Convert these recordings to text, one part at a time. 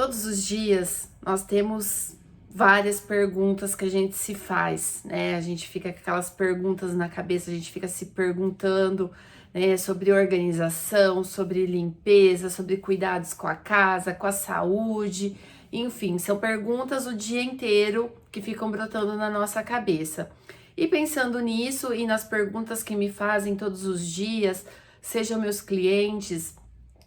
Todos os dias nós temos várias perguntas que a gente se faz, né? A gente fica com aquelas perguntas na cabeça, a gente fica se perguntando, né, sobre organização, sobre limpeza, sobre cuidados com a casa, com a saúde, enfim, são perguntas o dia inteiro que ficam brotando na nossa cabeça. E pensando nisso e nas perguntas que me fazem todos os dias, sejam meus clientes,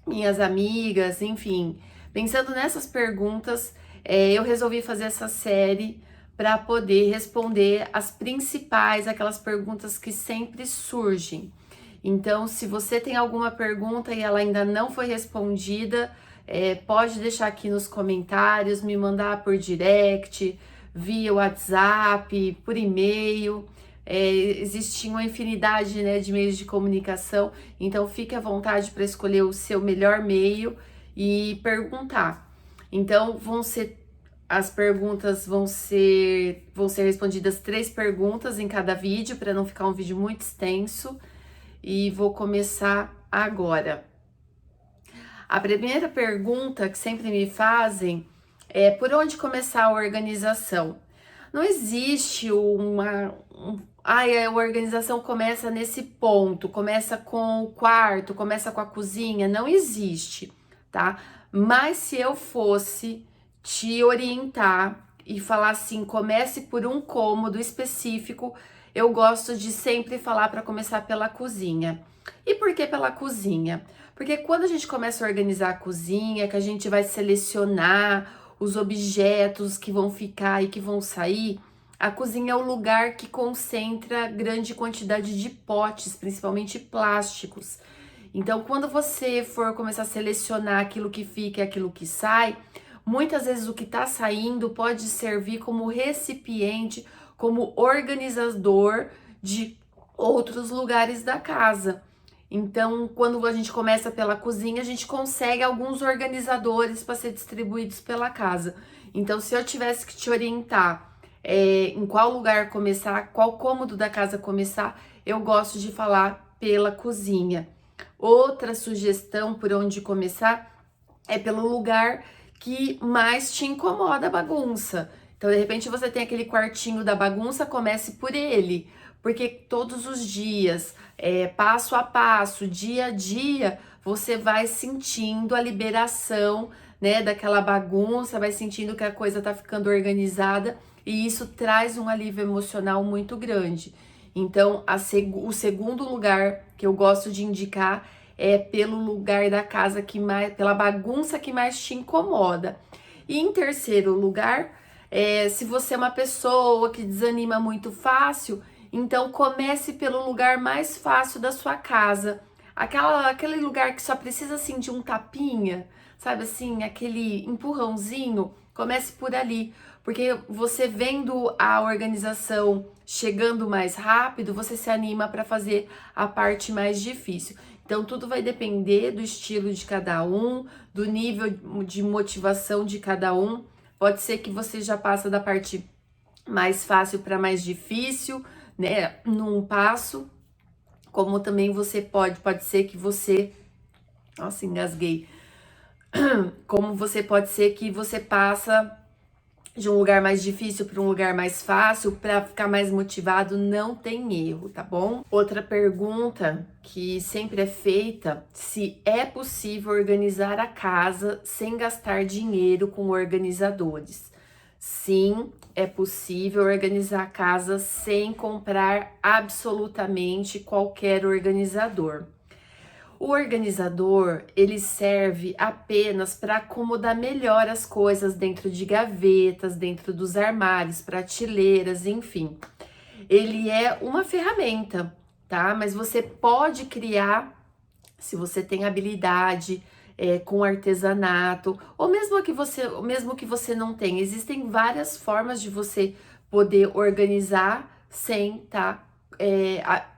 minhas amigas, enfim. Pensando nessas perguntas, eu resolvi fazer essa série para poder responder as principais, aquelas perguntas que sempre surgem. Então, se você tem alguma pergunta e ela ainda não foi respondida, pode deixar aqui nos comentários, me mandar por direct, via WhatsApp, por e-mail. Existe uma infinidade, né, de meios de comunicação, então fique à vontade para escolher o seu melhor meio e perguntar. Então as perguntas vão ser respondidas 3 perguntas em cada vídeo para não ficar um vídeo muito extenso, e vou começar agora. A primeira pergunta que sempre me fazem é: por onde começar a organização? Não existe a organização começa nesse ponto, começa com o quarto, começa com a cozinha, não existe, tá? Mas se eu fosse te orientar e falar assim, comece por um cômodo específico, eu gosto de sempre falar para começar pela cozinha. E por que pela cozinha? Porque quando a gente começa a organizar a cozinha, que a gente vai selecionar os objetos que vão ficar e que vão sair, a cozinha é o lugar que concentra grande quantidade de potes, principalmente plásticos. Então, quando você for começar a selecionar aquilo que fica e aquilo que sai, muitas vezes o que está saindo pode servir como recipiente, como organizador de outros lugares da casa. Então, quando a gente começa pela cozinha, a gente consegue alguns organizadores para ser distribuídos pela casa. Então, se eu tivesse que te orientar em qual lugar começar, qual cômodo da casa começar, eu gosto de falar pela cozinha. Outra sugestão por onde começar é pelo lugar que mais te incomoda a bagunça. Então, de repente, você tem aquele quartinho da bagunça, comece por ele, porque todos os dias, passo a passo, dia a dia, você vai sentindo a liberação, né, daquela bagunça, vai sentindo que a coisa tá ficando organizada, e isso traz um alívio emocional muito grande. Então, o segundo lugar que eu gosto de indicar é pelo lugar da casa pela bagunça que mais te incomoda. E em terceiro lugar, se você é uma pessoa que desanima muito fácil, então comece pelo lugar mais fácil da sua casa. Aquele lugar que só precisa assim de um tapinha, sabe assim, aquele empurrãozinho, comece por ali. Porque você vendo a organização chegando mais rápido, você se anima para fazer a parte mais difícil. Então, tudo vai depender do estilo de cada um, do nível de motivação de cada um. Pode ser que você já passa da parte mais fácil para mais difícil, né, num passo, como também pode ser que você, nossa, engasguei, como pode ser que você passa de um lugar mais difícil para um lugar mais fácil, para ficar mais motivado, não tem erro, tá bom? Outra pergunta que sempre é feita: se é possível organizar a casa sem gastar dinheiro com organizadores. Sim, é possível organizar a casa sem comprar absolutamente qualquer organizador. O organizador, ele serve apenas para acomodar melhor as coisas dentro de gavetas, dentro dos armários, prateleiras, enfim. Ele é uma ferramenta, tá? Mas você pode criar, se você tem habilidade, com artesanato, ou mesmo que você não tenha. Existem várias formas de você poder organizar sem estar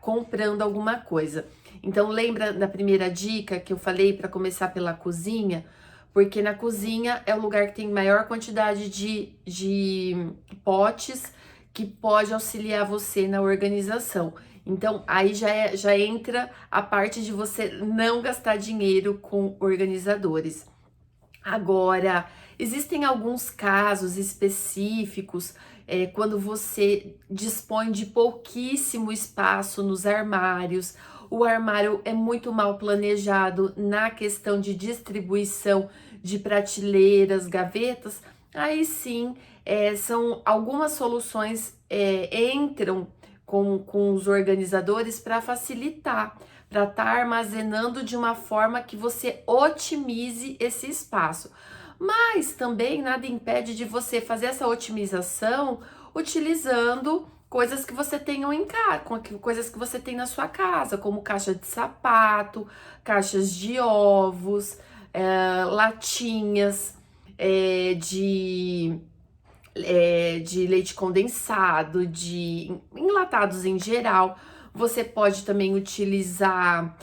comprando alguma coisa. Então, lembra da primeira dica que eu falei para começar pela cozinha? Porque na cozinha é o lugar que tem maior quantidade de potes que pode auxiliar você na organização. Então, aí já entra a parte de você não gastar dinheiro com organizadores. Agora, Existem alguns casos específicos, quando você dispõe de pouquíssimo espaço nos armários, o armário é muito mal planejado na questão de distribuição de prateleiras, gavetas, aí sim, são algumas soluções entram com os organizadores para facilitar, para estar armazenando de uma forma que você otimize esse espaço. Mas também nada impede de você fazer essa otimização utilizando coisas que você tenha em casa, coisas que você tem na sua casa, como caixa de sapato, caixas de ovos, latinhas de leite condensado, de enlatados em geral. Você pode também utilizar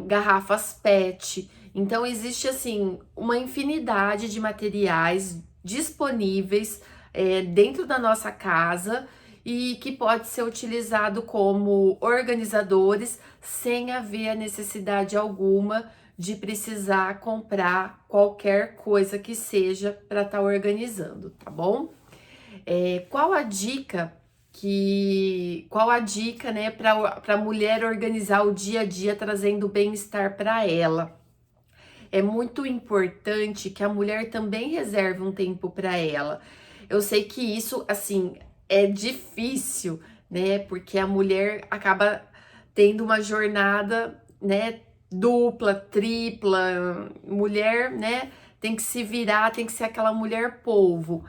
garrafas PET. Então, existe assim uma infinidade de materiais disponíveis dentro da nossa casa e que pode ser utilizado como organizadores sem haver a necessidade alguma de precisar comprar qualquer coisa que seja para estar organizando, tá bom? Qual a dica, né, para a mulher organizar o dia a dia trazendo bem-estar para ela? É muito importante que a mulher também reserve um tempo para ela. Eu sei que isso, assim, é difícil, né? Porque a mulher acaba tendo uma jornada, né, dupla, tripla. Mulher, né, tem que se virar, tem que ser aquela mulher polvo.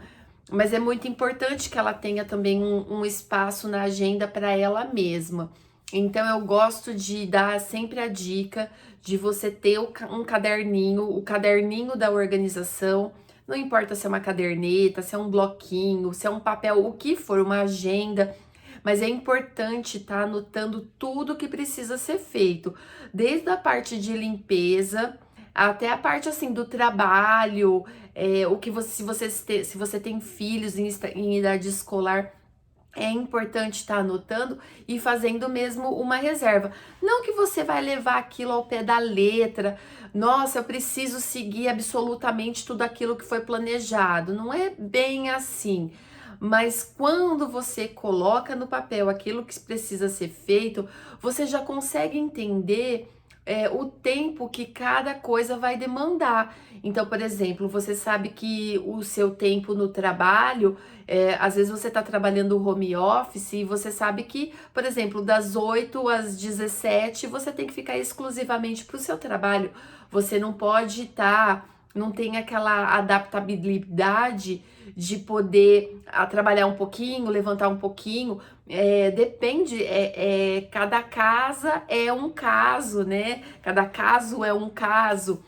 Mas é muito importante que ela tenha também um espaço na agenda para ela mesma. Então eu gosto de dar sempre a dica de você ter um caderninho, o caderninho da organização. Não importa se é uma caderneta, se é um bloquinho, se é um papel, o que for, uma agenda. Mas é importante estar anotando tudo que precisa ser feito, desde a parte de limpeza até a parte assim do trabalho, o que você, se você tem filhos em idade escolar, é importante estar anotando e fazendo mesmo uma reserva. Não que você vai levar aquilo ao pé da letra, nossa, eu preciso seguir absolutamente tudo aquilo que foi planejado. Não é bem assim. Mas quando você coloca no papel aquilo que precisa ser feito, você já consegue entender o tempo que cada coisa vai demandar. Então, por exemplo, você sabe que o seu tempo no trabalho, às vezes você está trabalhando home office e você sabe que, por exemplo, das 8 às 17 você tem que ficar exclusivamente para o seu trabalho. Você não pode estar, não tem aquela adaptabilidade de poder trabalhar um pouquinho, levantar um pouquinho. Depende, cada casa é um caso, né? Cada caso é um caso.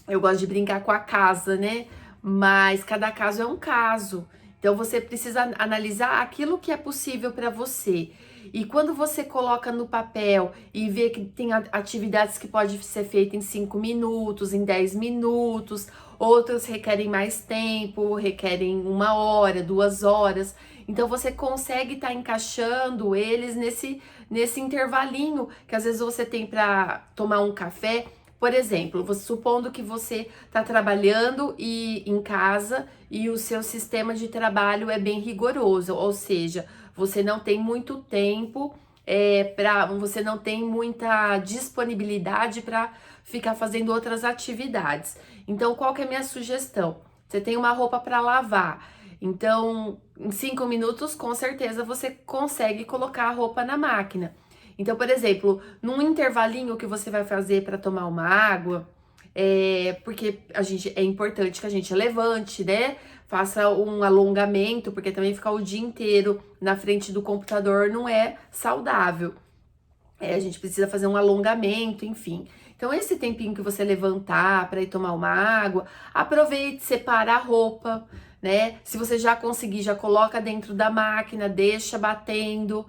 Eu gosto de brincar com a casa, né? Mas cada caso é um caso. Então você precisa analisar aquilo que é possível para você. E quando você coloca no papel e vê que tem atividades que pode ser feita em 5 minutos, em 10 minutos, outras requerem mais tempo, requerem 1 hora, 2 horas. Então você consegue estar encaixando eles nesse intervalinho que às vezes você tem para tomar um café. Por exemplo, supondo que você está trabalhando em casa e o seu sistema de trabalho é bem rigoroso, ou seja, você não tem muito tempo você não tem muita disponibilidade para ficar fazendo outras atividades. Então, qual que é a minha sugestão? Você tem uma roupa para lavar. Então, em 5 minutos, com certeza você consegue colocar a roupa na máquina. Então, por exemplo, num intervalinho que você vai fazer para tomar uma água, porque é importante que a gente levante, né? Faça um alongamento, porque também ficar o dia inteiro na frente do computador não é saudável. A gente precisa fazer um alongamento, enfim. Então, esse tempinho que você levantar para ir tomar uma água, aproveite, separa a roupa, né? Se você já conseguir, já coloca dentro da máquina, deixa batendo.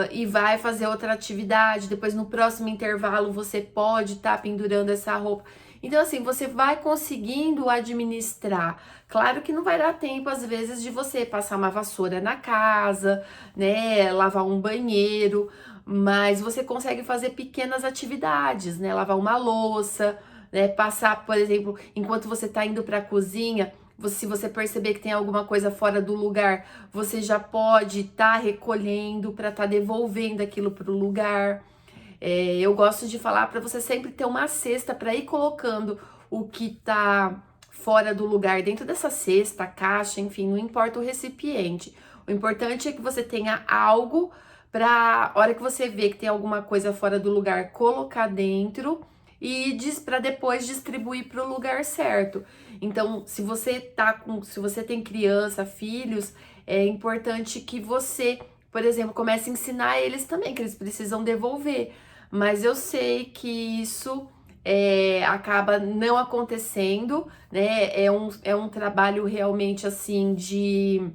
E vai fazer outra atividade. Depois, no próximo intervalo, você pode estar pendurando essa roupa. Então, assim, você vai conseguindo administrar. Claro que não vai dar tempo, às vezes, de você passar uma vassoura na casa, né? Lavar um banheiro, mas você consegue fazer pequenas atividades, né? Lavar uma louça, né? Passar, por exemplo, enquanto você tá indo para a cozinha, se você perceber que tem alguma coisa fora do lugar, você já pode estar recolhendo para estar devolvendo aquilo para o lugar. Eu gosto de falar para você sempre ter uma cesta para ir colocando o que tá fora do lugar dentro dessa cesta, caixa, enfim, não importa o recipiente. O importante é que você tenha algo para, hora que você vê que tem alguma coisa fora do lugar, colocar dentro e para depois distribuir para o lugar certo. Então, se você tem criança, filhos, é importante que você, por exemplo, comece a ensinar eles também que eles precisam devolver. Mas eu sei que isso acaba não acontecendo, né? É um trabalho realmente assim de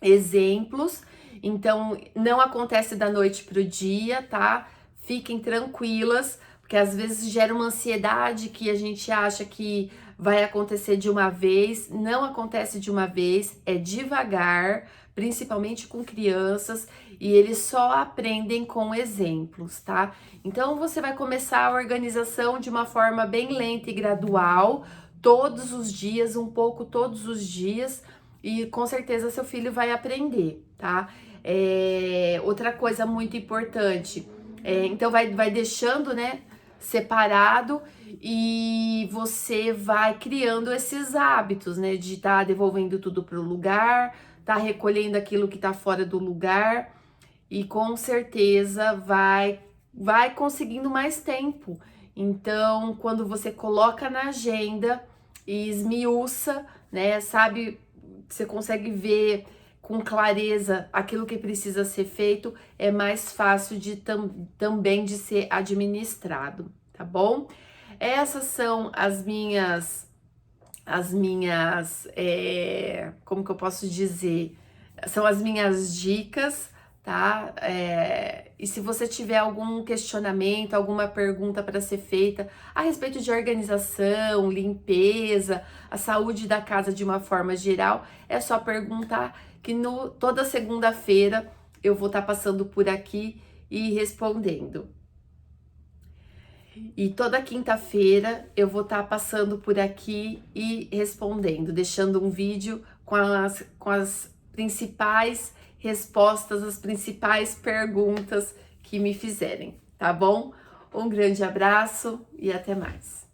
exemplos, então não acontece da noite para o dia, tá? Fiquem tranquilas, porque às vezes gera uma ansiedade que a gente acha que vai acontecer de uma vez, não acontece de uma vez, é devagar, principalmente com crianças, e eles só aprendem com exemplos, tá? Então você vai começar a organização de uma forma bem lenta e gradual, todos os dias, um pouco todos os dias, e com certeza seu filho vai aprender, tá? Outra coisa muito importante, então vai deixando, né, separado e você vai criando esses hábitos, né, de estar devolvendo tudo para o lugar, tá recolhendo aquilo que tá fora do lugar e com certeza vai conseguindo mais tempo. Então, quando você coloca na agenda e esmiuça, né, sabe, você consegue ver com clareza aquilo que precisa ser feito, é mais fácil de também de ser administrado, tá bom? Essas são como que eu posso dizer? São as minhas dicas, tá? E se você tiver algum questionamento, alguma pergunta para ser feita a respeito de organização, limpeza, a saúde da casa de uma forma geral, é só perguntar que toda segunda-feira eu vou estar passando por aqui e respondendo. E toda quinta-feira eu vou estar passando por aqui e respondendo, deixando um vídeo com as principais respostas, as principais perguntas que me fizerem, tá bom? Um grande abraço e até mais.